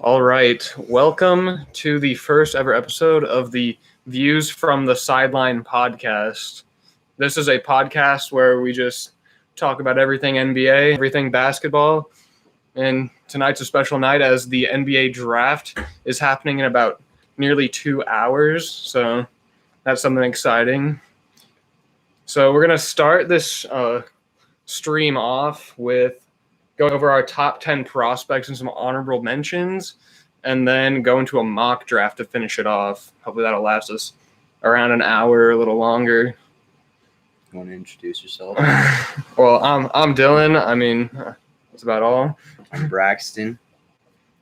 All right. Welcome to the first ever episode of the Views from the Sideline podcast. This is a podcast where we just talk about everything NBA, everything basketball. And tonight's a special night as the NBA draft is happening in about nearly 2 hours. So that's something exciting. So we're going to start this stream off with go over our top 10 prospects and some honorable mentions, and then go into a mock draft to finish it off. Hopefully that'll last us around an hour, a little longer. You want to introduce yourself? Well, I'm Dylan. I mean, that's about all. I'm Braxton,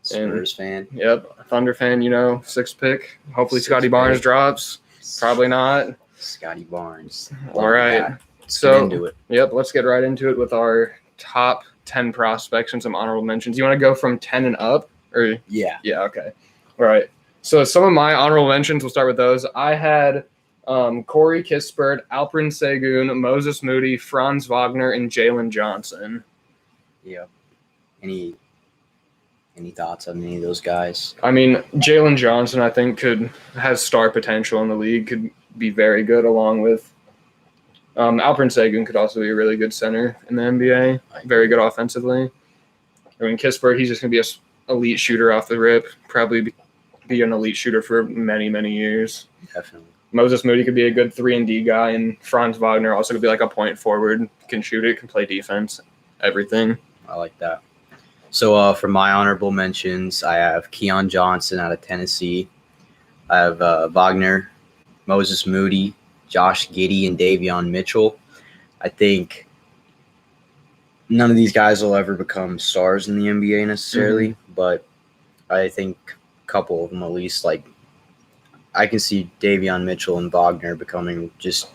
Spurs fan. Yep, Thunder fan, sixth pick. Hopefully Scotty Barnes drops. Probably not. Scotty Barnes. All right. So, get into it. Yep, let's get right into it with our top 10 prospects and some honorable mentions. You want to go from 10 and up? Or Yeah, okay. All right. So some of my honorable mentions, we'll start with those. I had Corey Kispert, Alperen Sengun, Moses Moody, Franz Wagner, and Jalen Johnson. Yeah. Any thoughts on any of those guys? I mean, Jalen Johnson, I think, has star potential in the league, could be very good, along with Alperen Sengun could also be a really good center in the NBA, very good offensively. I mean, Kispert, he's just going to be an elite shooter off the rip, probably be an elite shooter for many, many years. Definitely. Moses Moody could be a good 3-and-D guy, and Franz Wagner also could be like a point forward, can shoot it, can play defense, everything. I like that. So for my honorable mentions, I have Keon Johnson out of Tennessee. I have Wagner, Moses Moody, Josh Giddey, and Davion Mitchell. I think none of these guys will ever become stars in the NBA necessarily, but I think a couple of them at least. Like, I can see Davion Mitchell and Wagner becoming just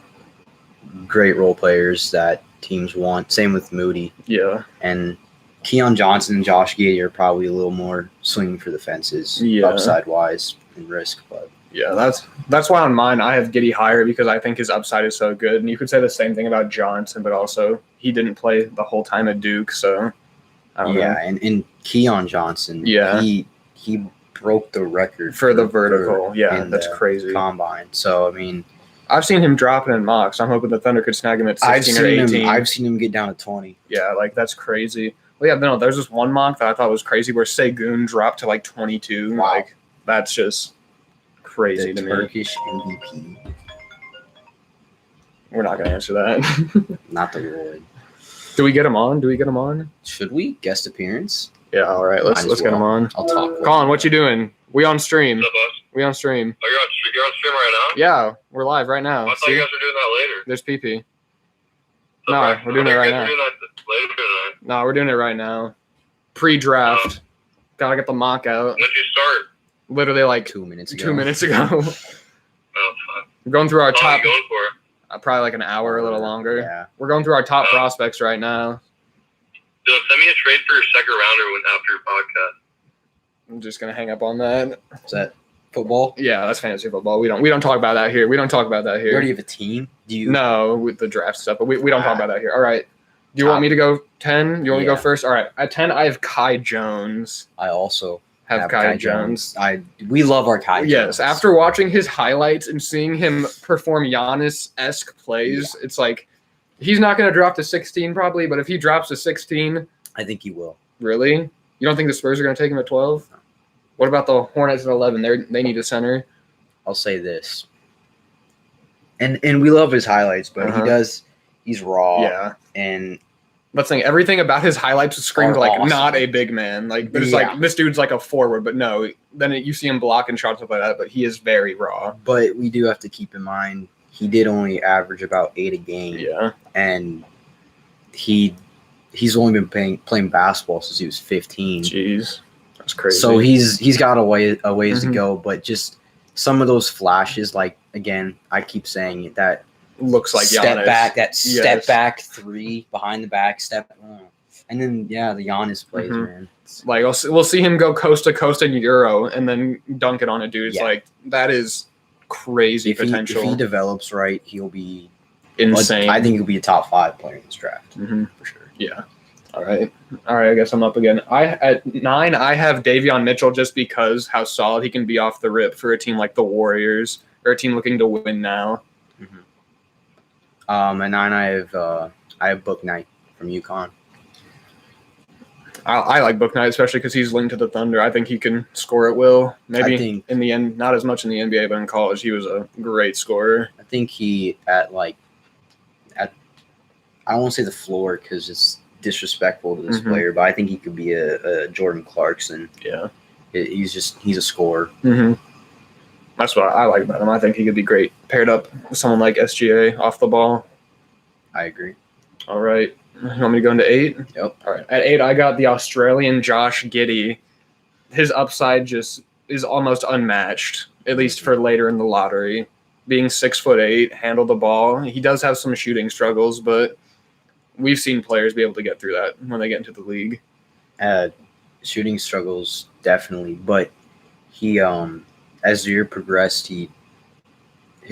great role players that teams want. Same with Moody. Yeah. And Keon Johnson and Josh Giddey are probably a little more swinging for the fences, upside-wise and risk, but yeah, that's why on mine I have Giddey higher, because I think his upside is so good. And you could say the same thing about Johnson, but also he didn't play the whole time at Duke, so I don't know. And Keon Johnson, he broke the record for the vertical. That's crazy. Combine. So I mean, I've seen him dropping in mocks. I'm hoping the Thunder could snag him at 16 or 18. I've seen him get down to 20. Yeah, like that's crazy. Well, yeah, no, there's this one mock that I thought was crazy where Sengun dropped to like 22. Wow. Like that's just crazy to me. Turkish MVP. We're not gonna answer that. Not the Lord. Do we get him on? Should we? Guest appearance? Yeah, all right. Let's get him on. I'll talk. Colin, what you doing? We on stream. What's up, boss? We on stream. Oh, you're on stream right now? Yeah, we're live right now. I thought you guys were doing that later. There's PP. So No, Braxton, we're doing it right now. Doing that later tonight. No, we're doing it right now. Pre-draft. Gotta get the mock out. When did you start? Literally like 2 minutes ago. 2 minutes ago. Oh, fuck. We're going through our How long top. are you going for? Probably like an hour, a little longer. Yeah. We're going through our top prospects right now. Dylan, send me a trade for your second rounder after your podcast. I'm just gonna hang up on that. Is that football? Yeah, that's fantasy football. We don't talk about that here. We don't talk about that You here. already have a team? Do you? No, with the draft stuff, but we don't talk about that here. All right. Do you want me to go 10? Do you want me to go first? All right. At 10, I have Kai Jones. I also have Kai Jones. We love our Kai Jones. Yes. After watching his highlights and seeing him perform Giannis-esque plays, it's like he's not going to drop to 16 probably, but if he drops to 16, I think he will. Really? You don't think the Spurs are going to take him at 12? What about the Hornets at 11? They need a center. I'll say this. And we love his highlights, but he's raw. Yeah. And let's think everything about his highlights screamed like awesome. Not a big man. Like there's like this dude's like a forward, but no. Then you see him blocking shots like that, but he is very raw. But we do have to keep in mind he did only average about 8 a game. Yeah. And he's only been playing basketball since he was 15. Jeez. That's crazy. So he's got a ways to go, but just some of those flashes, like again, I keep saying it, that looks like step Giannis. back, step back three behind the back step, and then the Giannis plays, man. Like we'll see him go coast to coast in Euro and then dunk it on a dude. It's like that is crazy potential. If he develops right, he'll be insane. I think he'll be a top 5 player in this draft for sure. Yeah. All right. I guess I'm up again. At 9, I have Davion Mitchell just because how solid he can be off the rip for a team like the Warriors or a team looking to win now. At 9, I have Book Knight from UConn. I like Book Knight, especially because he's linked to the Thunder. I think he can score at will. Maybe in the end, not as much in the NBA, but in college, he was a great scorer. I think he I don't want to say the floor because it's disrespectful to this player, but I think he could be a Jordan Clarkson. Yeah, he's a scorer. That's what I like about him. I think he could be great paired up with someone like SGA off the ball. I agree. All right. You want me to go into 8? Yep. All right. At 8, I got the Australian Josh Giddey. His upside just is almost unmatched, at least for later in the lottery. Being 6'8", handle the ball. He does have some shooting struggles, but we've seen players be able to get through that when they get into the league. Shooting struggles, definitely. But he, as the year progressed, his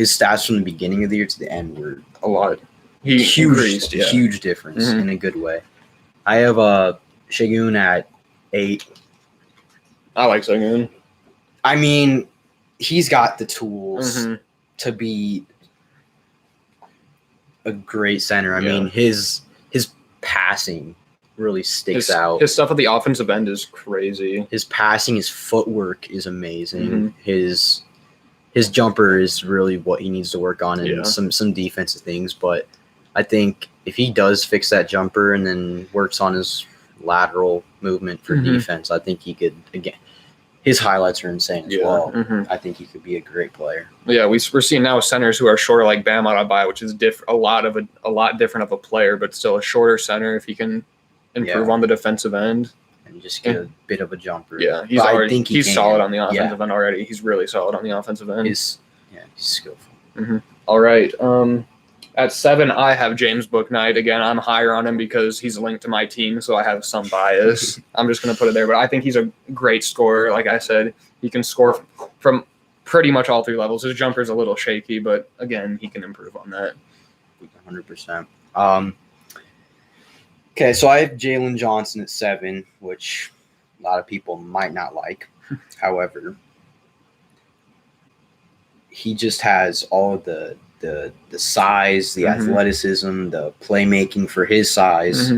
stats from the beginning of the year to the end were a lot. He huge difference in a good way. I have Shagun at 8. I like Shagun. I mean, he's got the tools to be a great center. I mean, his passing really sticks out. His stuff at the offensive end is crazy. His passing, his footwork is amazing. His jumper is really what he needs to work on, and some defensive things. But I think if he does fix that jumper and then works on his lateral movement for defense, I think he could, again, his highlights are insane as well. I think he could be a great player. Yeah, we're seeing now centers who are shorter, like Bam Adebayo, which is a lot different of a player, but still a shorter center if he can improve on the defensive end. And just get a bit of a jumper. Yeah, he's solid on the offensive end already. He's really solid on the offensive end. He's skillful. All right. At 7, I have James Bouknight. Again, I'm higher on him because he's linked to my team, so I have some bias. I'm just going to put it there. But I think he's a great scorer. Like I said, he can score from pretty much all 3 levels. His jumper's a little shaky, but, again, he can improve on that. 100%. Okay, so I have Jalen Johnson at 7, which a lot of people might not like. However, he just has all of the size, the athleticism, the playmaking for his size.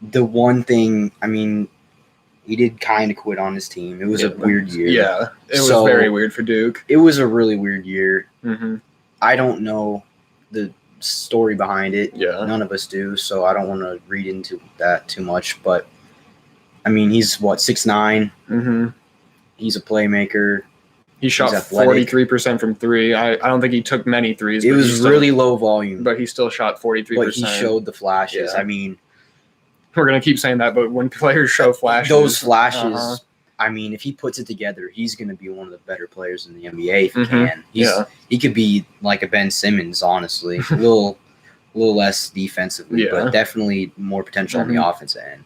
The one thing, I mean, he did kind of quit on his team. It was a weird year. Yeah, it was very weird for Duke. It was a really weird year. I don't know the story behind it. Yeah. None of us do, so I don't want to read into that too much. But, I mean, he's, 6'9"? He's a playmaker. He shot 43% from 3. I don't think he took many threes. It was really low volume. But he still shot 43%. But he showed the flashes. Yeah. I mean, we're going to keep saying that, but when players show flashes. Those flashes, I mean, if he puts it together, he's going to be one of the better players in the NBA if he can. He could be like a Ben Simmons, honestly. a little less defensively, but definitely more potential on the offensive end.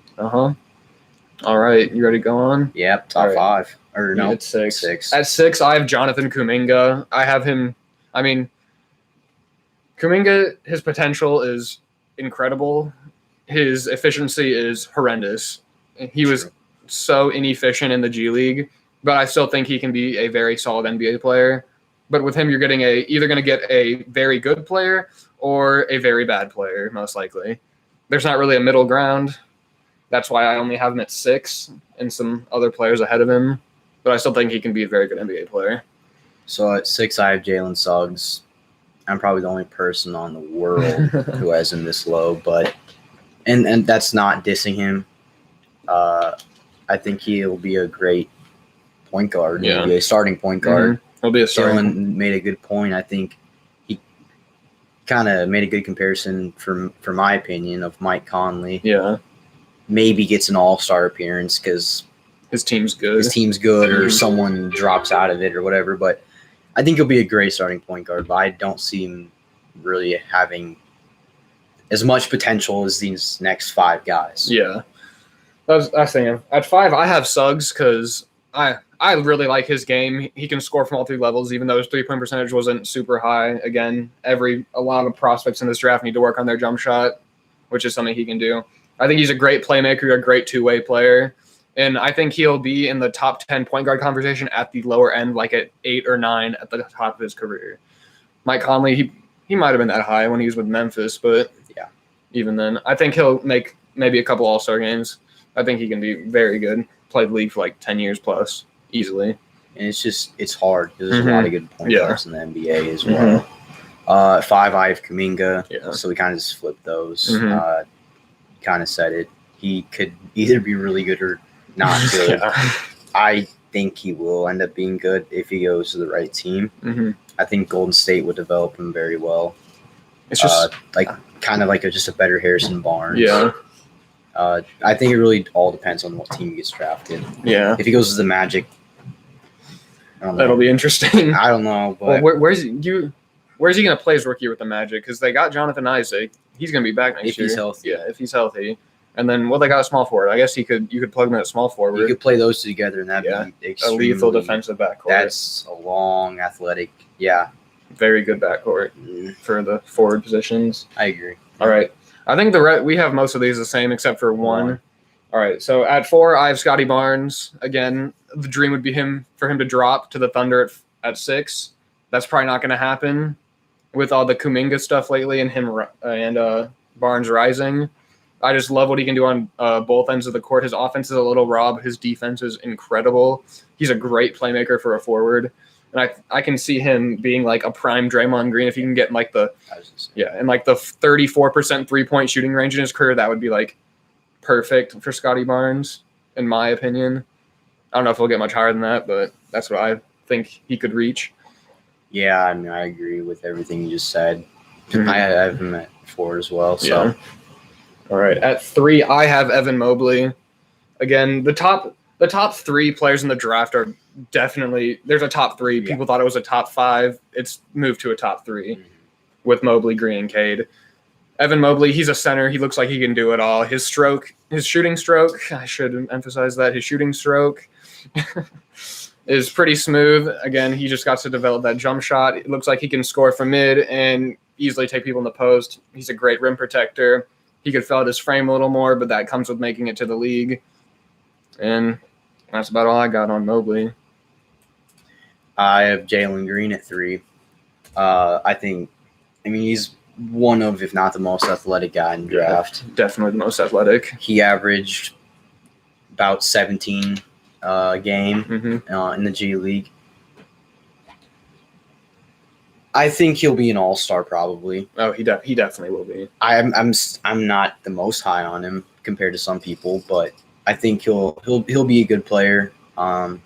All right. You ready to go on? Yep. Top 5. Or no, it's 6. 6. At 6, I have Jonathan Kuminga. I have him. I mean, Kuminga, his potential is incredible. His efficiency is horrendous. He was so inefficient in the G League, but I still think he can be a very solid NBA player. But with him, you're getting either going to get a very good player or a very bad player, most likely. There's not really a middle ground. That's why I only have him at 6 and some other players ahead of him. But I still think he can be a very good NBA player. So at 6, I have Jalen Suggs. I'm probably the only person on the world who has him this low, but and that's not dissing him. I think he'll be a great point guard. He'll be a starting point guard. He'll be a starting. Jalen made a good point. I think he kind of made a good comparison for my opinion of Mike Conley. Yeah. Maybe gets an all-star appearance because his team's good. Or someone drops out of it or whatever. But I think he'll be a great starting point guard. But I don't see him really having as much potential as these next 5 guys. Yeah. That's saying at 5, I have Suggs because I really like his game. He can score from all 3 levels, even though his 3-point percentage wasn't super high. Again, a lot of prospects in this draft need to work on their jump shot, which is something he can do. I think he's a great playmaker, a great two-way player. And I think he'll be in the top 10 point guard conversation at the lower end, like at 8 or 9 at the top of his career. Mike Conley, he might have been that high when he was with Memphis, but yeah, even then, I think he'll make maybe a couple All-Star games. I think he can be very good. Played the league for like 10 years plus, easily. And it's hard because there's a lot of good point guards in the NBA as well. Mm-hmm. 5, I have Kuminga, Yeah. so we kind of just flipped those. Mhm. Kind of said it. He could either be really good or not good. I think he will end up being good if he goes to the right team. Mm-hmm. I think Golden State would develop him very well. It's just kind of like just a better Harrison Barnes. yeah. I think it really all depends on what team he gets drafted. Yeah. If he goes to the Magic, I don't know. That'll be interesting. I don't know, but Well, where's he going to play his rookie year with the Magic? Because they got Jonathan Isaac. He's going to be back next if year. he's healthy. Yeah, if he's healthy. And then, they got a small forward. I guess you could plug him in at small forward. You could play those two together, and that'd be a extremely lethal defensive backcourt. That's a long, athletic. Yeah, very good backcourt for the forward positions. I agree. All right. I think we have most of these the same except for one. All right. So at 4, I have Scotty Barnes. Again, the dream would be for him to drop to the Thunder at 6. That's probably not going to happen with all the Kuminga stuff lately and him and Barnes rising. I just love what he can do on both ends of the court. His offense is a little raw, but his defense is incredible. He's a great playmaker for a forward. And I can see him being like a prime Draymond Green if he can get in like the 34% 3-point shooting range in his career. That would be like perfect for Scotty Barnes, in my opinion. I don't know if he'll get much higher than that, but that's what I think he could reach. Yeah, I mean, I agree with everything you just said. Mhm. I have him at 4 as well. So. Yeah. All right. At 3, I have Evan Mobley. Again, the top 3 players in the draft are definitely – there's a top 3. Yeah. People thought it was a top 5. It's moved to a top 3 with Mobley, Green, and Cade. Evan Mobley, he's a center. He looks like he can do it all. His shooting stroke, I should emphasize that, his shooting stroke is pretty smooth. Again, he just got to develop that jump shot. It looks like he can score from mid and easily take people in the post. He's a great rim protector. He could fill out his frame a little more, but that comes with making it to the league. And that's about all I got on Mobley. I have Jalen Green at 3. He's one of, if not the most athletic guy in the draft. Definitely the most athletic. He averaged about 17 a game in the G League. I think he'll be an all-star probably. Oh, he definitely will be. I'm not the most high on him compared to some people, but I think he'll be a good player. I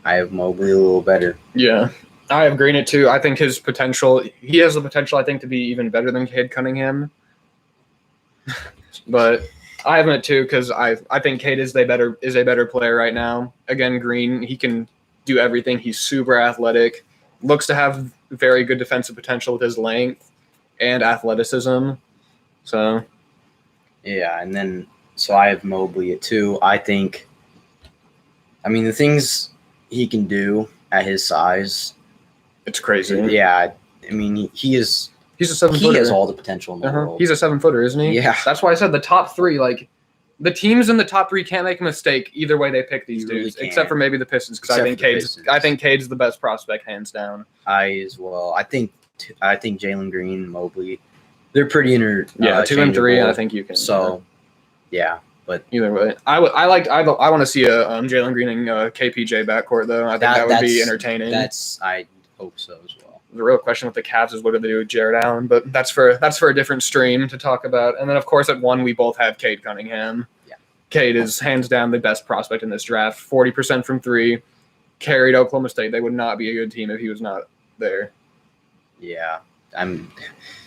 have Mobley a little better. Yeah. I have Green at 2. I think he has the potential, I think, to be even better than Cade Cunningham. But I have him at 2 because I think Cade is a better player right now. Again, Green, he can do everything. He's super athletic. Looks to have very good defensive potential with his length and athleticism. So, yeah, and then I have Mobley at 2. The things he can do at his size, it's crazy. Yeah, he's a 7-footer. He has all the potential in the world. He's a 7-footer, isn't he? Yeah. That's why I said the top 3, like, the teams in the top 3 can't make a mistake either way they pick these dudes, really except for maybe the Pistons, because I think Cade's the best prospect, hands down. I as well. I think Jalen Green, Mobley, they're pretty 2 and 3. I think you can. So, yeah, but either way, I want to see a Jalen Green and KPJ backcourt though. I think that would be entertaining. I hope so as well. The real question with the Cavs is what do they do with Jared Allen, but that's for a different stream to talk about. And then of course at 1 we both have Cade Cunningham. Yeah. Cade is hands down the best prospect in this draft. 40% from 3, carried Oklahoma State. They would not be a good team if he was not there. Yeah,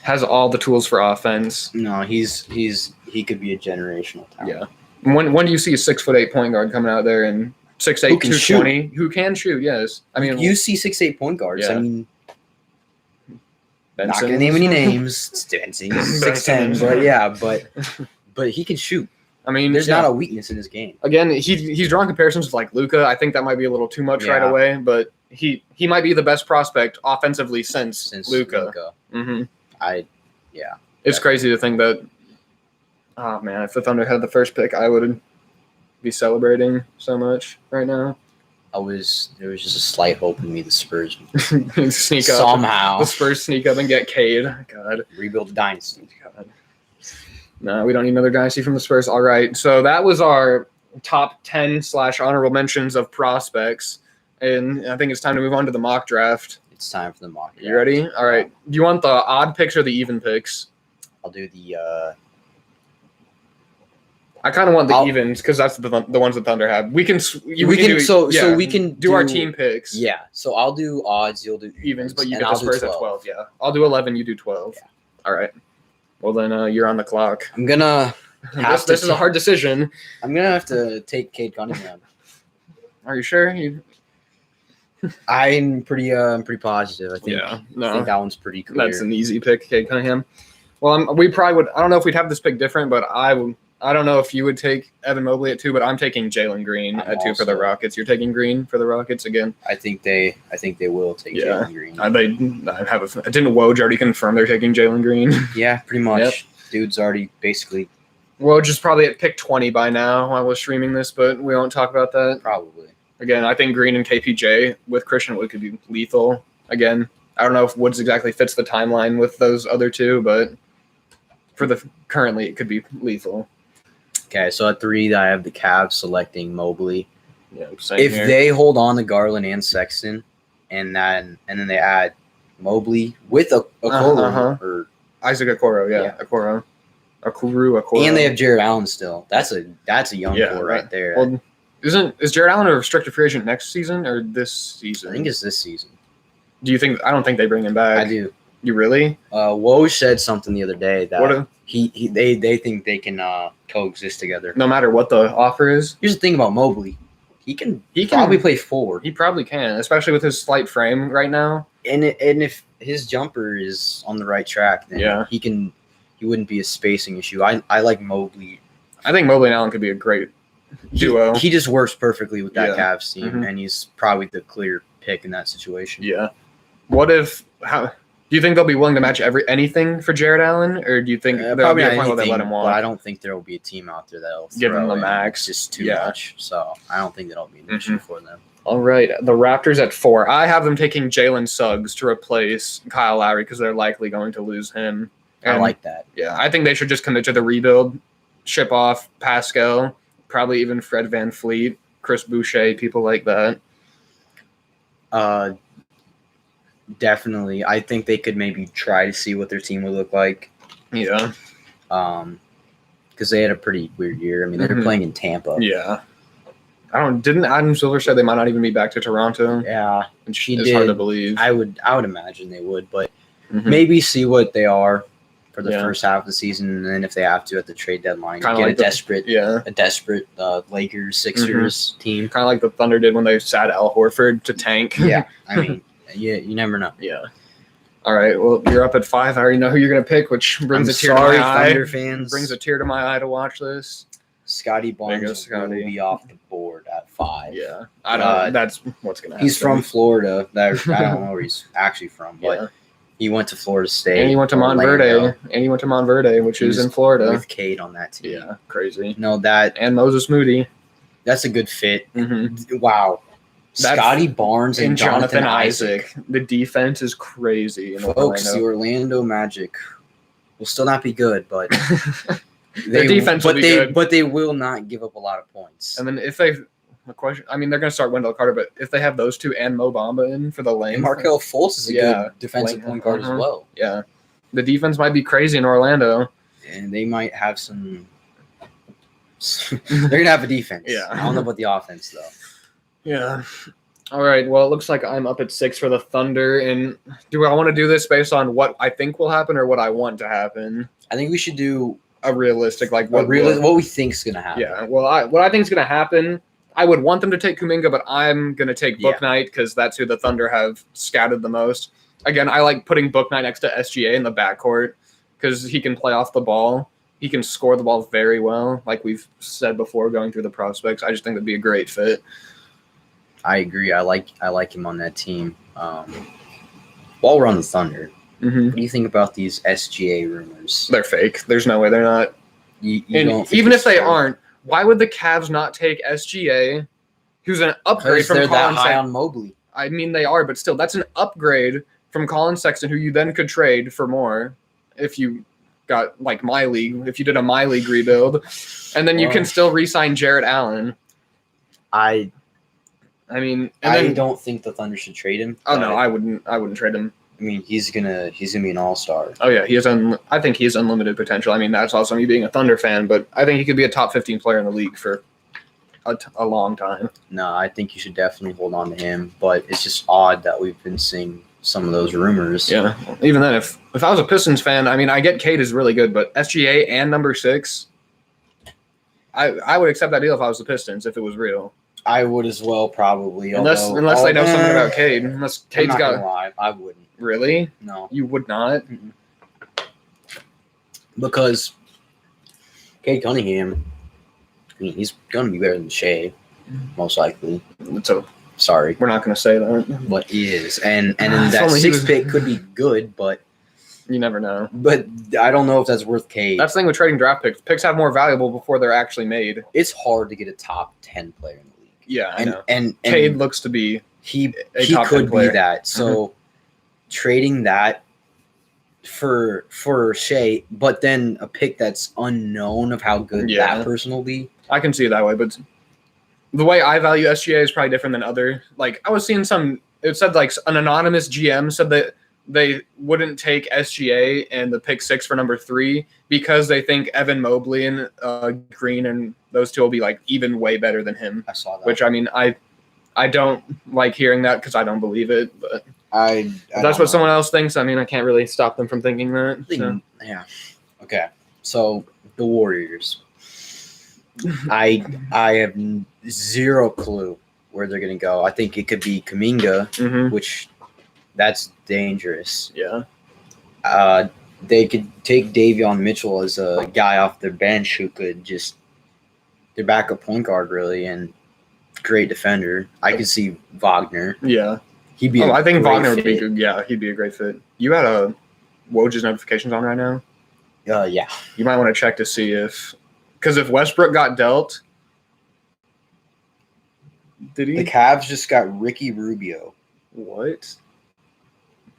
has all the tools for offense. No, he could be a generational talent. Yeah. When do you see a 6'8" point guard coming out there and 6'8", 220 who can shoot? Yes, you see 6'8" point guards. Yeah. Not gonna name any names. He's 6'10", but yeah, but he can shoot. There's not a weakness in his game. Again, he's drawing comparisons with like Luka. I think that might be a little too much right away, but he might be the best prospect offensively since Luka. Mm-hmm. It's crazy to think that Oh man, if the Thunder had the first pick, I would be celebrating so much right now. There was just a slight hope in me the Spurs Sneak up somehow. The Spurs sneak up and get Cade. God. Rebuild the dynasty. God. No, we don't need another dynasty from the Spurs. All right, so that was our top 10/honorable mentions of prospects, and I think it's time to move on to the mock draft. It's time for the mock draft. You ready? All right. Do you want the odd picks or the even picks? I'll do the. I kind of want the evens because that's the ones that Thunder have. We can do our team picks. Yeah. So I'll do odds. You'll do evens, but you get the Spurs at 12. Yeah. I'll do 11. You do 12. Yeah. All right. Well then, you're on the clock. I'm gonna. This is a hard decision. I'm gonna have to take Cade Cunningham. Are you sure? I'm pretty positive. I think. Yeah. I think that one's pretty clear. That's an easy pick, Cade Cunningham. Well, we probably would. I don't know if we'd have this pick different, but I don't know if you would take Evan Mobley at 2, but I'm taking Jalen Green at 2 for the Rockets. You're taking Green for the Rockets again. I think they will take Jalen Green. I didn't Woj already confirm they're taking Jalen Green? Yeah, pretty much. Yep. Dude's already basically. Woj is probably at pick 20 by now while we're streaming this, but we won't talk about that. Probably. Again, I think Green and KPJ with Christian Wood could be lethal. Again, I don't know if Woods exactly fits the timeline with those other two, but currently it could be lethal. Okay, so at 3, I have the Cavs selecting Mobley. Yeah, if they hold on to Garland and Sexton, and then they add Mobley with Okoro or Isaac Okoro, Okoro, and they have Jared Allen still. That's a young core right there. Well, is Jared Allen a restricted free agent next season or this season? I think it's this season. Do you think? I don't think they bring him back. I do. You really? Woj said something the other day that they think they can coexist together. No matter what the offer is. Here's the thing about Mobley. He can probably play forward. He probably can, especially with his slight frame right now. And if his jumper is on the right track, then he wouldn't be a spacing issue. I like Mobley. I think Mobley and Allen could be a great duo. He just works perfectly with that Cavs team, and he's probably the clear pick in that situation. Yeah. Do you think they'll be willing to match anything for Jared Allen, or do you think there'll be a point where they let him walk? But I don't think there will be a team out there that'll give him the max. Just too much. So I don't think that'll be an issue for them. All right, the Raptors at 4. I have them taking Jalen Suggs to replace Kyle Lowry because they're likely going to lose him. And, I like that. Yeah, I think they should just commit to the rebuild, ship off Pascal, probably even Fred VanVleet, Chris Boucher, people like that. Definitely. I think they could maybe try to see what their team would look like. Yeah. Because they had a pretty weird year. I mean, they're playing in Tampa. Yeah. Didn't Adam Silver say they might not even be back to Toronto? Yeah. It's hard to believe. I would imagine they would, but maybe see what they are for the first half of the season, and then if they have to at the trade deadline, get like a desperate Lakers, Sixers team. Kind of like the Thunder did when they sat Al Horford to tank. Yeah. I mean, you never know. Yeah. All right. Well, you're up at 5. I already know who you're going to pick, which brings a tear to my eye. Thunder fans. Brings a tear to my eye to watch this. Scotty Barnes will be off the board at 5. Yeah. I know. That's what's going to happen. He's from Florida. I don't know where he's actually from, but he went to Florida State. And he went to Montverde. Which is in Florida. With Cade on that team. Yeah. Crazy. No, and Moses Moody. That's a good fit. Wow. Scotty Barnes and Jonathan Isaac. The defense is crazy. Folks, the Orlando Magic will still not be good, but their defense will be good. But they will not give up a lot of points. And then they're going to start Wendell Carter, but if they have those two and Mo Bamba in for the lane. And Markelle Fultz is a good defensive point guard as well. Yeah. The defense might be crazy in Orlando. And they might have some – they're going to have a defense. Yeah. I don't know about the offense, though. Yeah. All right. Well, it looks like I'm up at 6 for the Thunder. And do I want to do this based on what I think will happen or what I want to happen? I think we should do a realistic, what we think is going to happen. Yeah. Well, what I think is going to happen, I would want them to take Kuminga, but I'm going to take Bouknight because that's who the Thunder have scouted the most. Again, I like putting Bouknight next to SGA in the backcourt because he can play off the ball. He can score the ball very well, like we've said before going through the prospects. I just think that'd be a great fit. I agree. I like him on that team. While we're on the Thunder, what do you think about these SGA rumors? They're fake. There's no way they're not. You And don't think even it's if they true? aren't, why would the Cavs not take SGA, who's an upgrade Because from they're Colin that high Sexton? on Mobley. I mean, they are, but still, that's an upgrade from Colin Sexton, who you then could trade for more if you got like my league, if you did a my league rebuild, and then you can still re-sign Jarrett Allen. I mean, don't think the Thunder should trade him. Oh no, I wouldn't trade him. I mean, he's gonna be an all-star. Oh yeah, I think he has unlimited potential. I mean, that's also me being a Thunder fan, but I think he could be a top 15 player in the league for a long time. No, I think you should definitely hold on to him, but it's just odd that we've been seeing some of those rumors. Yeah, even then, if I was a Pistons fan, I mean, I get Cade is really good, but SGA and number 6, I would accept that deal if I was the Pistons, if it was real. I would as well, probably. Unless they know something about Cade. Unless Cade's I'm not got. gonna lie, I wouldn't. Really? No, You would not? because Cade Cunningham, I mean, he's gonna be better than Shea, most likely. So Sorry, we're not going to say that. but he is, and then If that only he 6th was- pick could be good, but You never know. I don't know if that's worth Cade. That's the thing with trading draft picks. Picks have more valuable before they're actually made. It's hard to get a top 10 player in the league. Yeah, I know. And Cade looks to be he top 10 could be player. that. So trading that for Shea, but then a pick that's unknown of how good Yeah. that person will be. I can see it that way, but the way I value SGA is probably different than other. Like I was seeing it said like an anonymous GM said that they wouldn't take SGA and the pick 6 for number 3 because they think Evan Mobley and Green and those two will be like even way better than him. I saw that. Which I mean, I don't like hearing that because I don't believe it. But I if that's what someone else thinks. I mean, I can't really stop them from thinking that. So. Yeah. Okay. So the Warriors. I have zero clue where they're gonna go. I think it could be Kuminga, Mhm. which that's dangerous. Yeah. They could take Davion Mitchell as a guy off their bench who could just their backup point guard really and great defender. I could see Wagner. Yeah. He'd be. I think great Wagner would be fit. good. Yeah, he'd be a great fit. You had a Woj's notifications on right now? Yeah. You might want to check to see because if Westbrook got dealt, did The he? Cavs just got Ricky Rubio, What?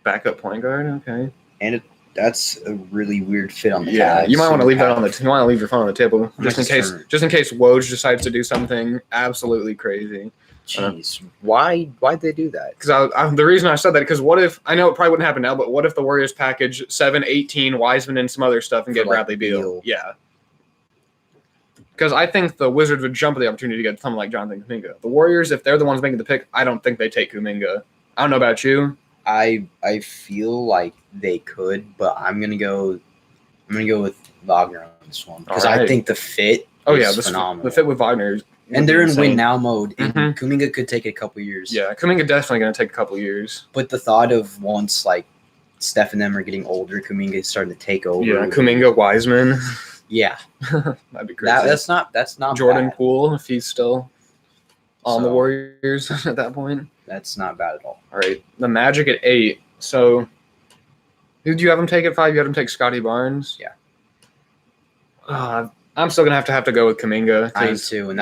Backup point guard? Okay. and that's a really weird fit on the Yeah, Cavs. you might want to leave that on the. You want to leave your phone on the table I'm just in case. concerned. Just in case Woj decides to do something absolutely crazy. Jeez, why'd they do that? Because the reason I said that because what if I know it probably wouldn't happen now, but what if the Warriors package 7, 18, Wiseman, and some other stuff and For, get like, Bradley Beal? Beal. Yeah. Because I think the Wizards would jump at the opportunity to get someone like Jonathan Kuminga. The Warriors, if they're the ones making the pick, I don't think they take Kuminga. I don't know about you. I feel like they could, but I'm gonna go with Wagner on this one because All right. I think the fit. Oh is yeah, phenomenal. the fit with Wagner. And they're in insane. win now mode. And Mhm. Kuminga could take a couple years. Yeah, Kuminga definitely going to take a couple years. But the thought of once like Steph and them are getting older, Kuminga is starting to take over. Yeah, Kuminga, Wiseman. Yeah, That'd be crazy. that's not Jordan bad. Poole, if he's still on the So- Warriors at that point. That's not bad at all. All right, the Magic at 8. So, who do you have him take at 5? You had him take Scotty Barnes. Yeah. I'm still gonna have to go with Kuminga. I am 'cause too, and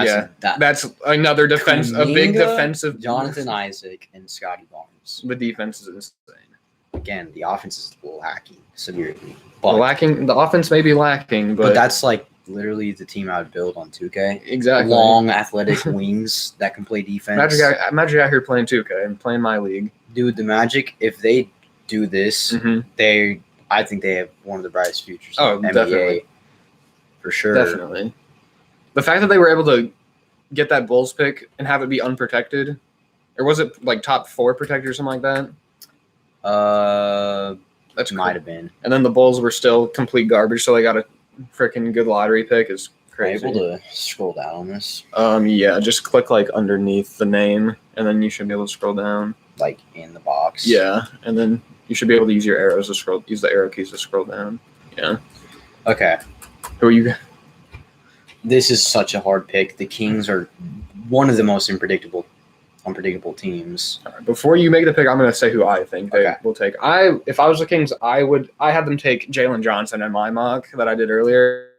that's another defense, a big Kuminga, defensive. Jonathan Isaac and Scotty Barnes. The defense is insane. Again, the offense is a little hacky severely, The offense may be lacking, but but that's like literally the team I would build on 2K. exactly. Long, athletic wings that can play defense. Magic out here playing 2K and playing my league. Dude, the Magic, if they do this, Mm-hmm. I think they have one of the brightest futures Oh, in the NBA. definitely. For sure. Definitely. The fact that they were able to get that Bulls pick and have it be unprotected, or was it like top 4 protected or something like that? That's Might cool. have been. And then the Bulls were still complete garbage, so they got a freaking good lottery pick. Is crazy. Able to scroll down on this, Yeah, just click like underneath the name, and then you should be able to scroll down. like in the box. Yeah, and then you should be able to use your arrows to use the arrow keys to scroll down. Yeah. Okay. Who are you? This is such a hard pick. The Kings are one of the most unpredictable teams. Before you make the pick, I'm going to say who I think they Okay. will take. If I was the Kings, I had them take Jalen Johnson in my mock that I did earlier.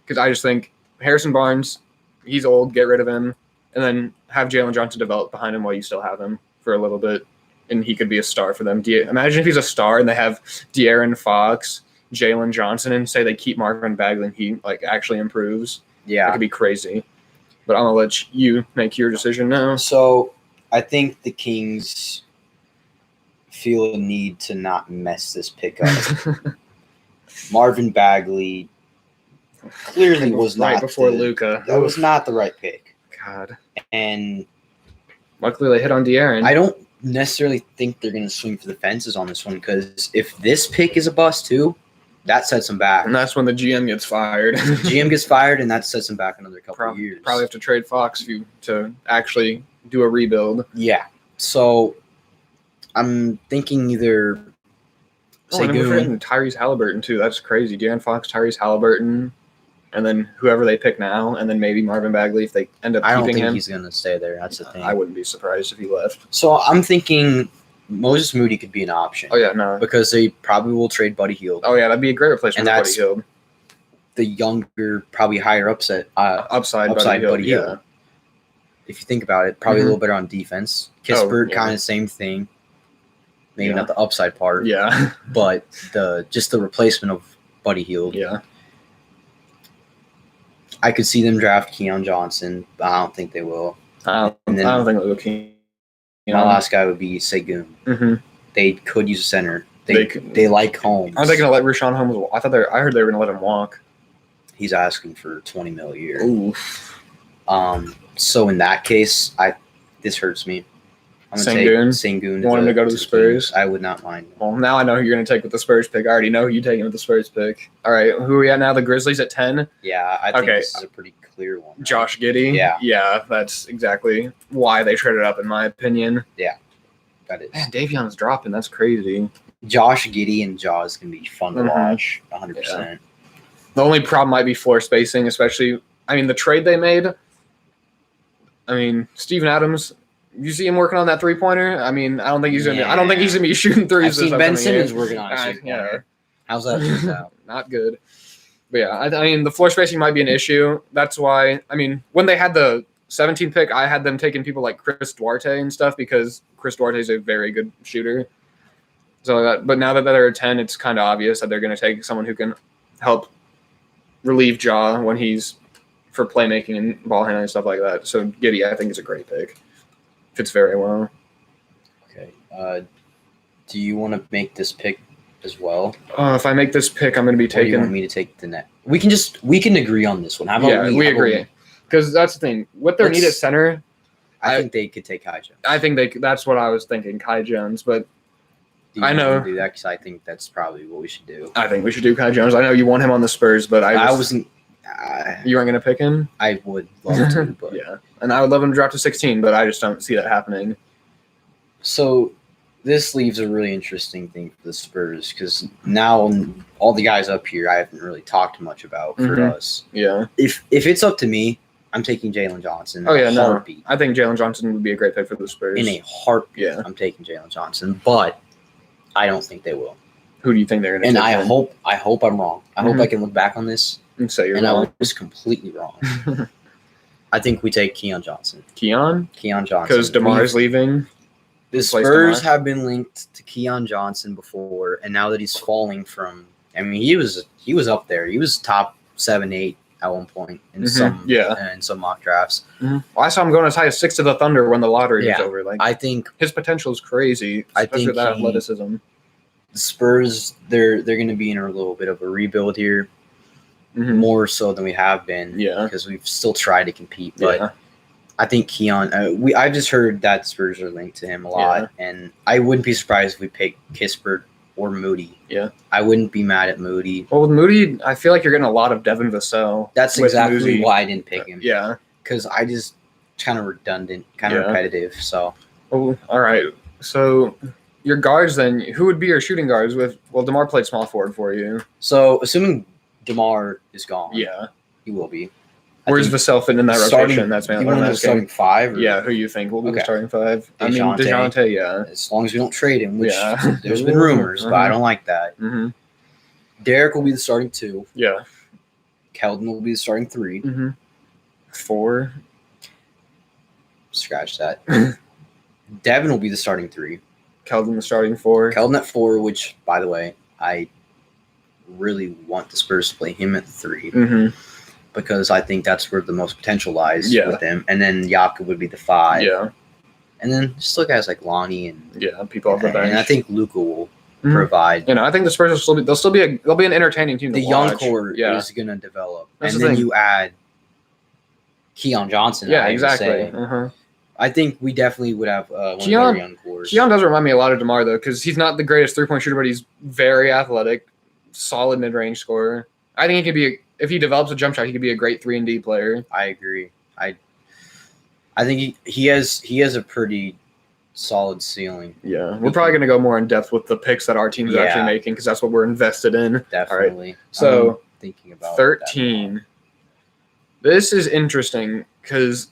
because I just think Harrison Barnes, he's old, get rid of him, and then have Jalen Johnson develop behind him while you still have him for a little bit, and he could be a star for them. Imagine if he's a star and they have De'Aaron Fox, Jalen Johnson, and say they keep Marvin Bagley and he like actually improves. Yeah. That could be crazy. But I'm going to let you make your decision now. So I think the Kings feel a need to not mess this pick up. Marvin Bagley clearly was right not before Luka. That was not the right pick. God. And luckily they hit on De'Aaron. I don't necessarily think they're going to swing for the fences on this one because if this pick is a bust too, that sets them back. And that's when the GM gets fired. GM gets fired, and that sets them back another couple of years. Probably have to trade Fox to actually do a rebuild. Yeah. So I'm thinking either Segun. Tyrese Halliburton, too. That's crazy. De'Aaron Fox, Tyrese Halliburton, and then whoever they pick now, and then maybe Marvin Bagley if they end up keeping him. I don't think he's going to stay there. That's the thing. I wouldn't be surprised if he left. So I'm thinking Moses Moody could be an option. Oh, yeah, no. Because they probably will trade Buddy Hield. Oh, yeah, that'd be a great replacement for Buddy Hield. The younger, probably higher upside Buddy Hield. Yeah. If you think about it, probably a little better on defense. Kispert, kind of same thing. Maybe not the upside part. Yeah. But just the replacement of Buddy Hield. Yeah. I could see them draft Keon Johnson, but I don't think they will. I don't think they'll go My last guy would be Segun. Mm-hmm. They could use a center. They like Holmes. Are they going to let Rashawn Holmes? I heard they were going to let him walk. He's asking for $20 million a year. Oof. So in that case, this hurts me. I'm going to take Sengun. You want him to go to the Spurs? I would not mind. Well, now I know who you're going to take with the Spurs pick. I already know who you're taking with the Spurs pick. All right, who are we at now? The Grizzlies at 10? Yeah, I think this is a pretty clear one. Right? Josh Giddey? Yeah. Yeah, that's exactly why they traded up, in my opinion. Yeah, that is. Man, Davion's dropping. That's crazy. Josh Giddey and Jaws can be fun to watch, 100%. Yeah. The only problem might be floor spacing, especially, the trade they made. Steven Adams, you see him working on that three-pointer? I don't think he's going to. I don't think he's going to be shooting threes. I've seen Ben Simmons working on a three-pointer. Yeah. How's that turned out? Not good. But yeah, the floor spacing might be an issue. That's why. When they had the 17th pick, I had them taking people like Chris Duarte and stuff because Chris Duarte is a very good shooter. But now that they're at 10, it's kind of obvious that they're going to take someone who can help relieve Ja when he's for playmaking and ball handling and stuff like that. So Giddey, I think, is a great pick. Fits very well. Okay. Do you want to make this pick as well? If I make this pick, I'm going to be taking. Or do you want me to take the net? We can agree on this one. How about we agree? Because that's the thing. What they need at center, I think they could take Kai Jones. I think that's what I was thinking, Kai Jones. But I know do that because I think that's probably what we should do. I think we should do Kai Jones. I know you want him on the Spurs, but I wasn't. You weren't going to pick him? I would love to, but yeah. And I would love him to drop to 16, but I just don't see that happening. So this leaves a really interesting thing for the Spurs because now all the guys up here I haven't really talked much about for us. Yeah. If it's up to me, I'm taking Jalen Johnson. Oh, yeah, heartbeat. I think Jalen Johnson would be a great pick for the Spurs. In a heartbeat, yeah. I'm taking Jalen Johnson, but I don't think they will. Who do you think they're going to take? And I hope I'm wrong. I hope I can look back on this and say you're wrong. I was completely wrong. I think we take Keon Johnson. Keon Johnson. Because DeMar's leaving. The Spurs have been linked to Keon Johnson before, and now that he's falling from, he was up there. He was top 7, 8 at one point in some mock drafts. Mm-hmm. Well, I saw him going as high as 6 to the Thunder when the lottery was over. I think his potential is crazy. I think that athleticism. The Spurs, they're going to be in a little bit of a rebuild here, more so than we have been. Yeah, because we've still tried to compete, but I think Keon. I've just heard that Spurs are linked to him a lot, and I wouldn't be surprised if we pick Kispert or Moody. Yeah, I wouldn't be mad at Moody. Well, with Moody, I feel like you're getting a lot of Devin Vassell. That's exactly why I didn't pick him. Yeah, because I just kind of redundant, kind of repetitive. So, all right. So your guards then, who would be your shooting guards with? Well, DeMar played small forward for you. So assuming DeMar is gone, he will be. Where's Vassell fit in that rotation? That's my only starting 5. Yeah, who you think will be the starting 5? DeJounte, yeah. As long as we don't trade him, which there's been rumors, but I don't like that. Mm-hmm. Derek will be the starting 2. Yeah. Keldon will be the starting 3. Mm-hmm. 4. Scratch that. Devin will be the starting 3. Keldon the starting 4. Keldon at 4, which, by the way, I really want the Spurs to play him at 3 Mm-hmm. because I think that's where the most potential lies Yeah. with him. And then Jakob would be the 5. Yeah. And then just look guys like Lonnie and people off the bench. And I think Luka will Mhm. provide. I think the Spurs will still be an entertaining team. The to young watch. core Yeah. is going to develop, That's and the then thing. you add Keon Johnson. Yeah, I would exactly. say. Uh-huh. I think we definitely would have one Keon- of our young cores. Keon does remind me a lot of DeMar though, because he's not the greatest 3-point shooter, but he's very athletic, solid mid-range scorer. I think he could be if he develops a jump shot, he could be a great 3-and-D player. I agree. I think he has a pretty solid ceiling. Yeah, we're probably going to go more in depth with the picks that our team is actually making because that's what we're invested in. Definitely. All right. So I'm thinking about 13. This is interesting because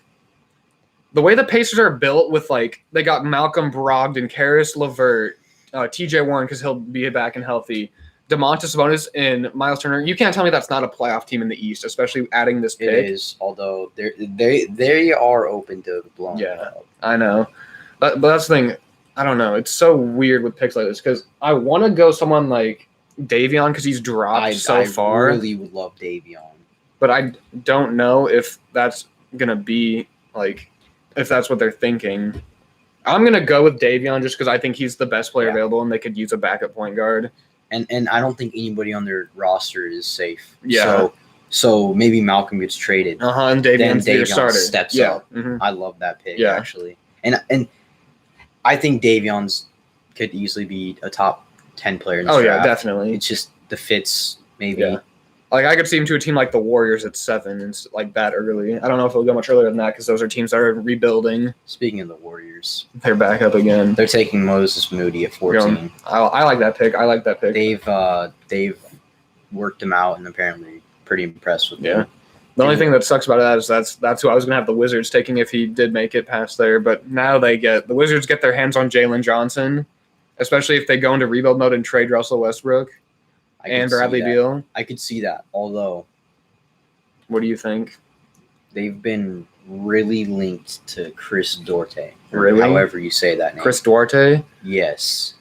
the way the Pacers are built with they got Malcolm Brogdon, Karis LeVert, TJ Warren because he'll be back and healthy, DeMontis Sabonis, and Miles Turner. You can't tell me that's not a playoff team in the East, especially adding this pick. It is, although they are open to blowing it up. I know. But that's the thing. I don't know. It's so weird with picks like this because I want to go someone like Davion because he's dropped so far. I really would love Davion. But I don't know if that's going to be if that's what they're thinking. I'm going to go with Davion just because I think he's the best player available and they could use a backup point guard. And I don't think anybody on their roster is safe. Yeah. So maybe Malcolm gets traded. And Davion's your starter. Steps up. Mm-hmm. I love that pick, Yeah. actually. And I think Davion's could easily be a top 10 player in this draft. Yeah, definitely. It's just the fits, maybe. Yeah. I could see him to a team like the Warriors at 7 and that early. I don't know if it'll go much earlier than that because those are teams that are rebuilding. Speaking of the Warriors, they're back up again. They're taking Moses Moody at 14. I like that pick. They've worked him out and apparently pretty impressed with him. The only thing that sucks about that is that's who I was going to have the Wizards taking if he did make it past there. But now the Wizards get their hands on Jalen Johnson, especially if they go into rebuild mode and trade Russell Westbrook and Bradley Beal. I could see that. Although, what do you think? They've been really linked to Chris Duarte. Really? However you say that name. Chris Duarte? Yes.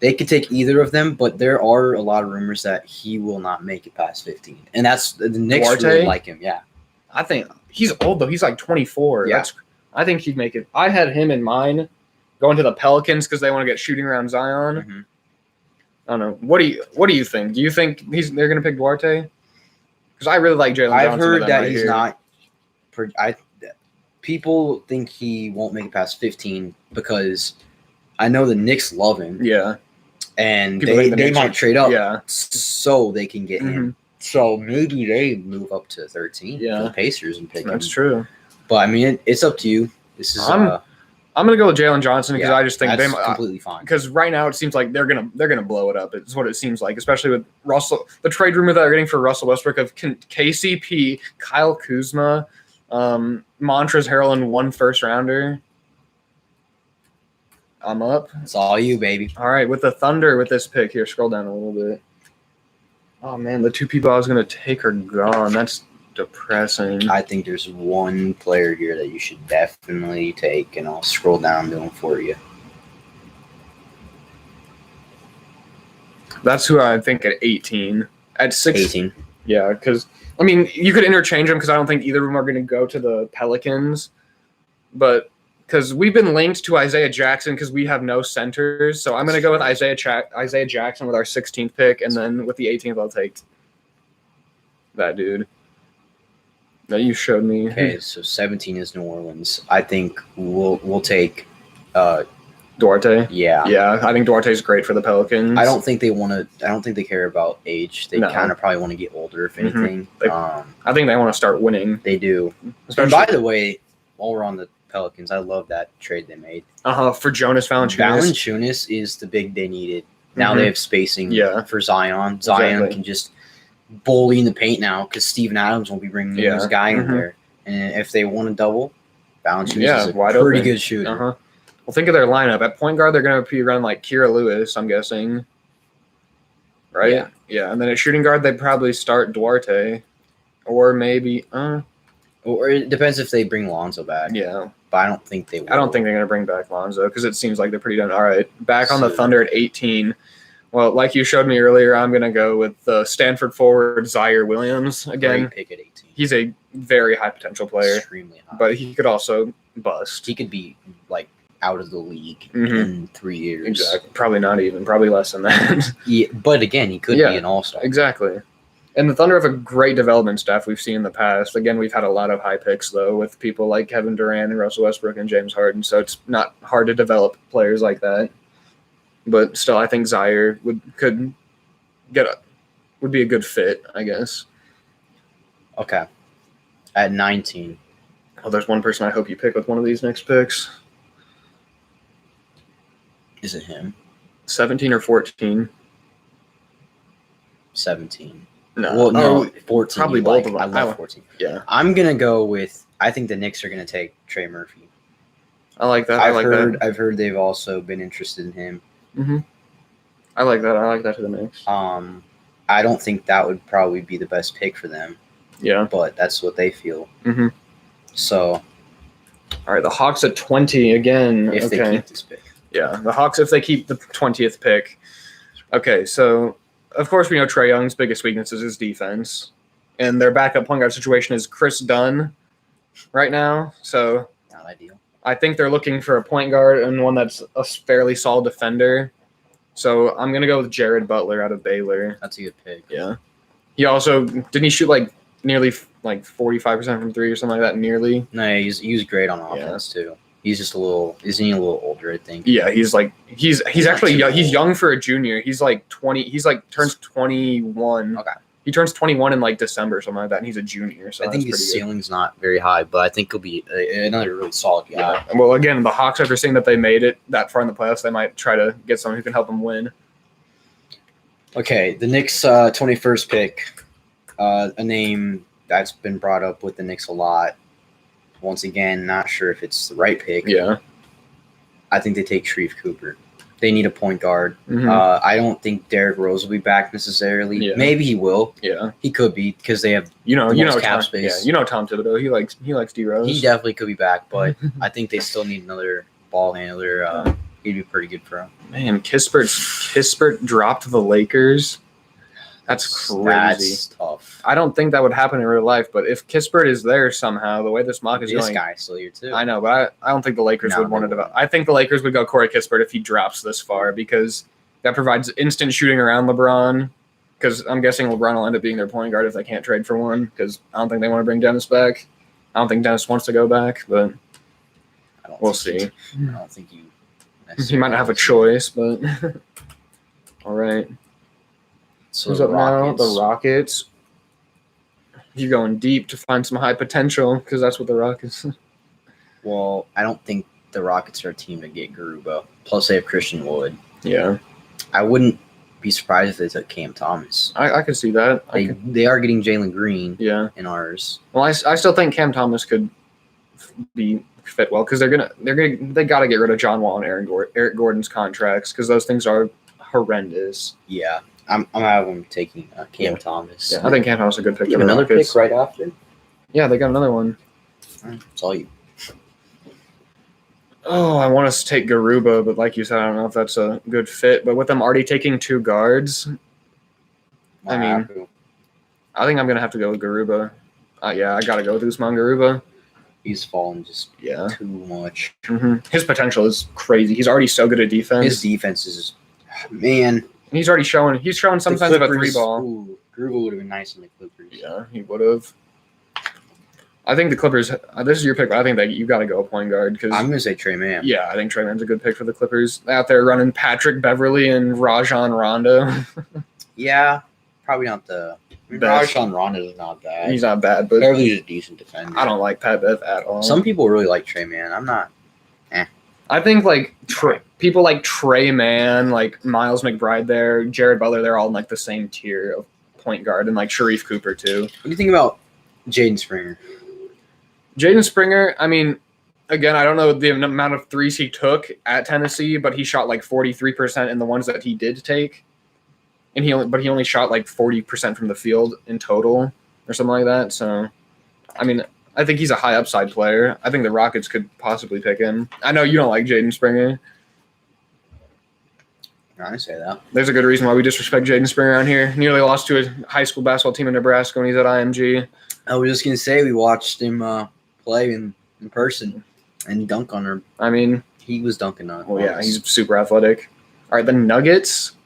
They could take either of them, but there are a lot of rumors that he will not make it past 15. And that's the Knicks Duarte? really like him, yeah. I think he's old though. He's 24. Yeah. I think he'd make it. I had him in mind going to the Pelicans because they want to get shooting around Zion. Mm-hmm. I don't know. What do you think? Do you think they're going to pick Duarte? Because I really like Jalen Johnson. I've heard that he's not. People think he won't make it past 15 because I know the Knicks love him. Yeah. And they might trade up so they can get Mm-hmm. him. So maybe they move up to 13 Yeah. for the Pacers and pick him. That's true. But, I mean, it's up to you. This is I'm going to go with Jalen Johnson because I just think that's completely fine. Because right now it seems like they're gonna blow it up. It's what it seems like, especially with Russell. The trade rumor that they're getting for Russell Westbrook of KCP, Kyle Kuzma, Montrezl Harrell, and 1 first-rounder. I'm up. It's all you, baby. All right, with the Thunder with this pick here. Scroll down a little bit. Oh man, the 2 people I was gonna take are gone. That's depressing. I think there's one player here that you should definitely take, and I'll scroll down to him for you. That's who I think at 18. At 6. 18. Yeah, because I mean you could interchange them because I don't think either of them are going to go to the Pelicans, but because we've been linked to Isaiah Jackson because we have no centers, so I'm going to go with Isaiah Jackson with our 16th pick, and then with the 18th I'll take that dude that you showed me. Okay, so 17 is New Orleans. I think we'll take Duarte. Yeah. I think Duarte's great for the Pelicans. I don't think they care about age. They kind of probably want to get older, if anything. I think they want to start winning. They do. And by the way, while we're on the Pelicans, I love that trade they made. For Jonas Valanciunas. Valanciunas is the big they needed. Now they have spacing for Zion. Zion can just bully in the paint now because Steven Adams won't be bringing his guy in there. And if they want to double, Valanciunas is a pretty good shooter. Well, think of their lineup. At point guard, they're going to be running like Kira Lewis, I'm guessing. right? Yeah, and then at shooting guard, they'd probably start Duarte, or maybe, Or it depends if they bring Lonzo back. yeah. But I don't think they will. I don't think they're going to bring back Lonzo because it seems like they're pretty done. All right, back on the So- Thunder at 18. Well, like you showed me earlier, I'm going to go with the Stanford forward Zaire Williams again. Great pick at 18. He's a very high potential player, Extremely high. but he could also bust. he could be like out of the league Mhm. in 3 years. Exactly. Probably not even. Probably less than that. Yeah, but again, he could Yeah. be an all-star. Exactly. And the Thunder have a great development staff we've seen in the past. Again, we've had a lot of high picks, though, with people like Kevin Durant and Russell Westbrook and James Harden, so it's not hard to develop players like that. But still, I think Zaire would be a good fit, I guess. Okay. At 19. Oh, there's one person I hope you pick with one of these next picks. Is it him? 17 or 14? 17. No. Well, no, Oh, 14. probably you both like. of them. I I love like- 14. yeah. I'm going to go with, I think the Knicks are going to take Trey Murphy. I like that. I like that. I've heard they've also been interested in him. Mm-hmm. I like that. I like that to the Knicks. I don't think that would probably be the best pick for them, Yeah. but that's what they feel. Mm-hmm. So All right, the Hawks at 20 again. if they Okay. keep this pick, Yeah, the Hawks, if they keep the 20th pick. Okay, so of course we know Trae Young's biggest weakness is his defense. And their backup point guard situation is Chris Dunn right now. So not ideal. I think they're looking for a point guard and one that's a fairly solid defender. So I'm going to go with Jared Butler out of Baylor. That's a good pick. Yeah. He also, didn't he shoot like nearly like 45% from three or something like that? Nearly. No, he was great on offense too. He's just isn't he a little older, I think? Yeah, he's actually too young. He's old. young for a junior. He's like 20. He's like turns 21. Okay. He turns 21 in like December or something like that, and he's a junior. So I think that's his pretty good. ceiling's not very high, but I think he'll be another really solid guy. Yeah. Well, again, the Hawks, after seeing that they made it that far in the playoffs, they might try to get someone who can help them win. Okay, the Knicks' 21st pick, a name that's been brought up with the Knicks a lot. Once again, not sure if it's the right pick. Yeah. I think they take Sharif Cooper. They need a point guard. Mhm. I don't think Derrick Rose will be back necessarily. Yeah. Maybe he will. Yeah. He could be because they have. You know, The you most know, cap Tom, space. Yeah, you know Tom Thibodeau. He likes D Rose. He definitely could be back, but I think they still need another ball handler. He'd be pretty good for him. Man, Kispert dropped to the Lakers. That's crazy. That's tough. I don't think that would happen in real life, but if Kispert is there somehow, the way this mock is This going, guy's still here too. I know, but I don't think the Lakers No, would want they to develop. I think the Lakers would go Corey Kispert if he drops this far because that provides instant shooting around LeBron. Because I'm guessing LeBron will end up being their point guard if they can't trade for one. Because I don't think they want to bring Dennis back. I don't think Dennis wants to go back, but I don't we'll think see. I don't think you. He might not have a choice, but all right. So Who's the up now? Rockets. The Rockets. You're going deep to find some high potential because that's what the Rockets. Well, I don't think the Rockets are a team to get Garuba. Plus, they have Christian Wood. Yeah, I wouldn't be surprised if they took Cam Thomas. I could see that. They are getting Jalen Green Yeah. in ours. Well, I still think Cam Thomas could be fit well because they got to get rid of John Wall and Eric Gordon's contracts because those things are horrendous. Yeah, I'm having them taking Cam Yeah. Thomas. Yeah, I think Cam Thomas is a good pick. You for have the another Rockets. pick right after. Yeah, they got another one. It's all you. Oh, I want us to take Garuba, but like you said, I don't know if that's a good fit. But with them already taking two guards, I mean, I think I'm going to have to go with Garuba. Yeah, I got to go with Usman Garuba. he's fallen just Yeah. too much. His potential is crazy. He's already so good at defense. His defense is, man. He's already showing some the signs of a Clippers- three ball. Ooh, Garuba would have been nice in the Clippers. Yeah, he would have. I think the Clippers. This is your pick, but I think that you got to go point guard because. I'm gonna say Trey Mann. Yeah, I think Trey Man's a good pick for the Clippers. Out there running Patrick Beverly and Rajon Rondo. Yeah, probably not the. Best. Rajon Rondo is not bad. He's not bad, but Beverly's a decent defender. I don't like Pat Bev at all. Some people really like Trey Mann. I'm not. I think like people like Trey Mann, like Miles McBride, there, Jared Butler, they're all in like the same tier of point guard, and like Sharif Cooper too. What do you think about Jaden Springer? Jaden Springer, I mean, again, I don't know the amount of threes he took at Tennessee, but he shot like 43% in the ones that he did take. and he only shot like 40% from the field in total or something like that. So, I mean, I think he's a high upside player. I think the Rockets could possibly pick him. I know you don't like Jaden Springer. I say that. There's a good reason why we disrespect Jaden Springer around here. Nearly lost to a high school basketball team in Nebraska when he's at IMG. I was just gonna say we watched him play in person and dunk on her. I mean, he was dunking on. Well, yeah, he's super athletic. All right, the Nuggets.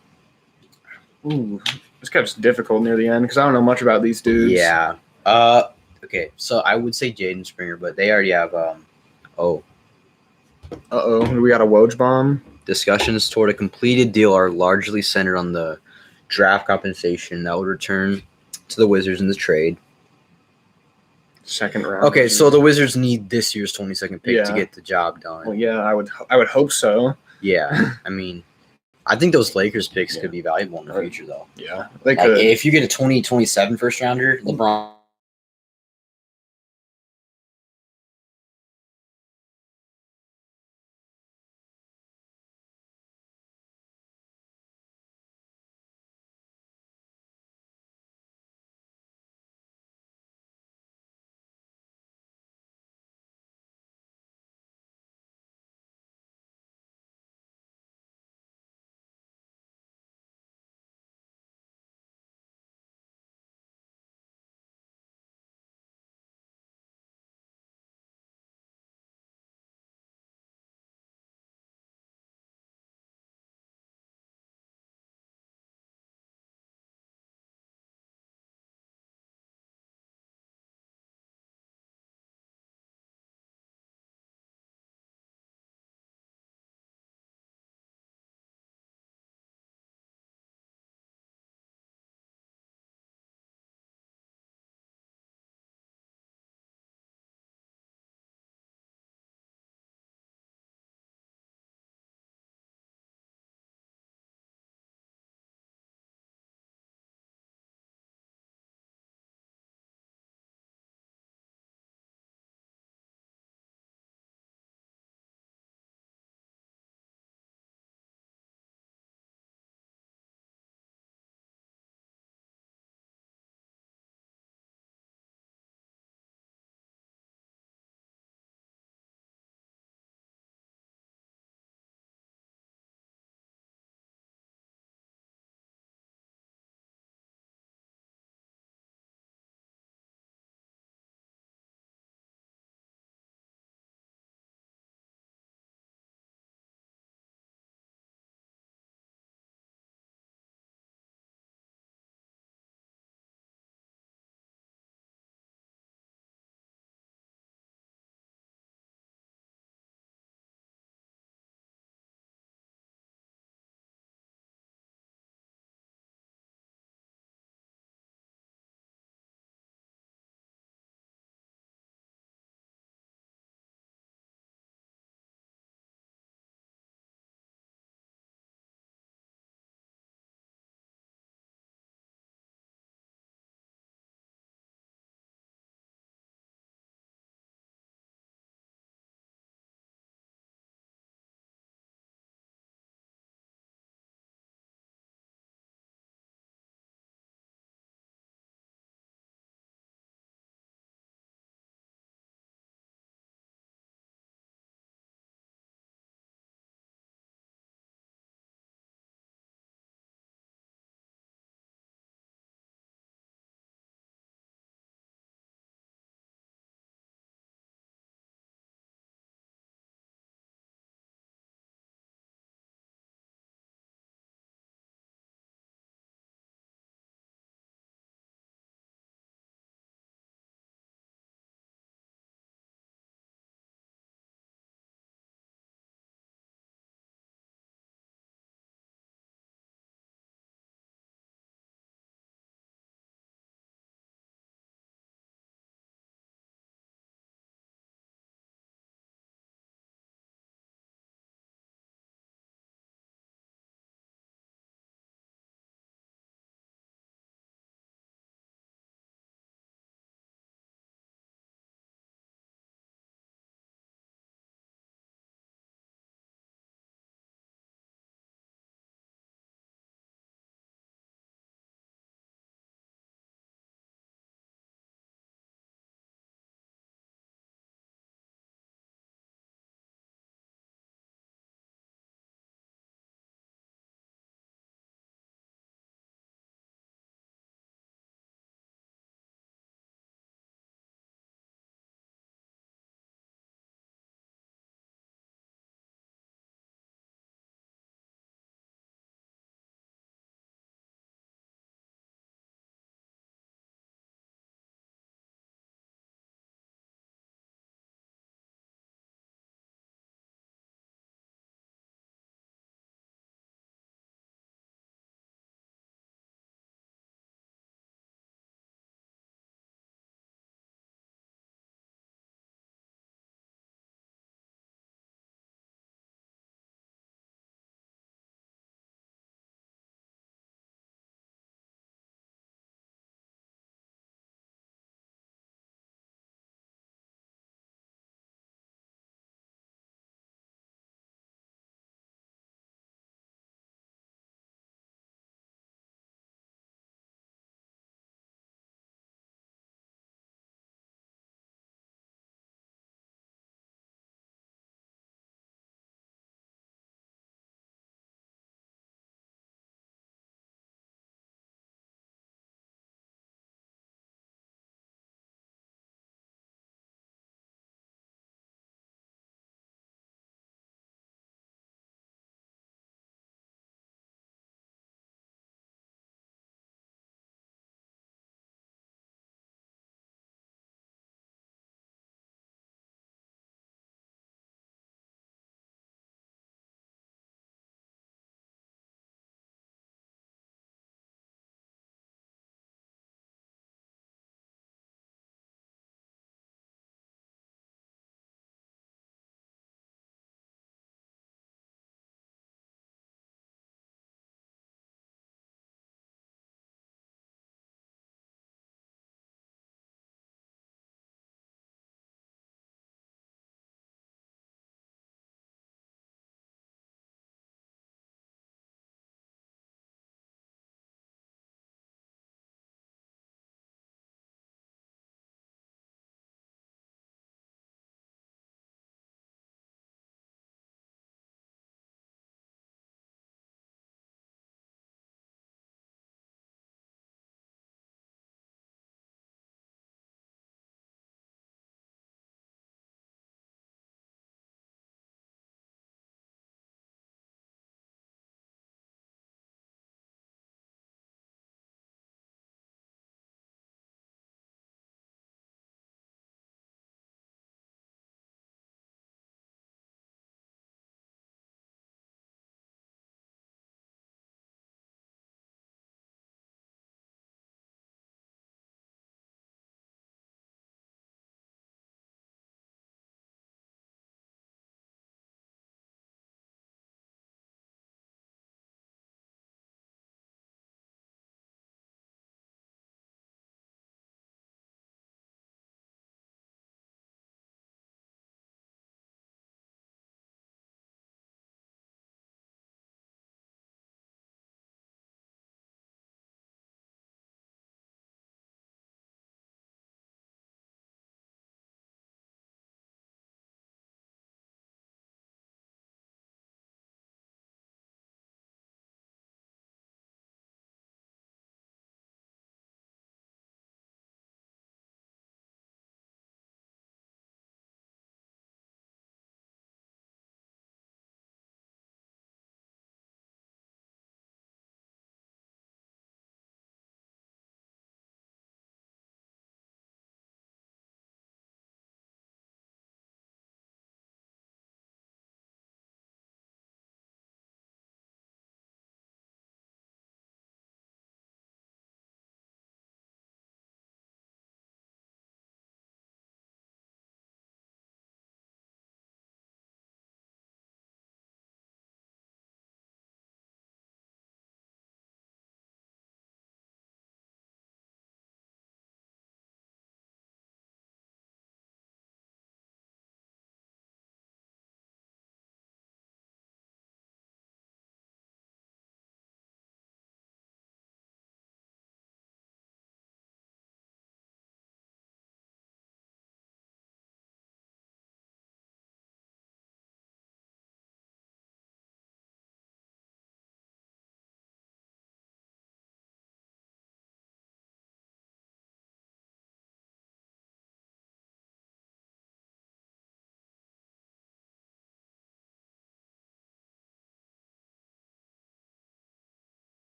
Ooh, this gets difficult near the end because I don't know much about these dudes. Yeah. Okay, so I would say Jaden Springer, but they already have we got a Woj bomb. Discussions toward a completed deal are largely centered on the draft compensation that would return to the Wizards in the trade. Second round. Okay, so the Wizards need this year's 22nd pick to get the job done. Well, yeah, I would hope so. Yeah, I mean, I think those Lakers picks could be valuable in the future, though. Yeah, they could. If you get a 2027 first rounder, LeBron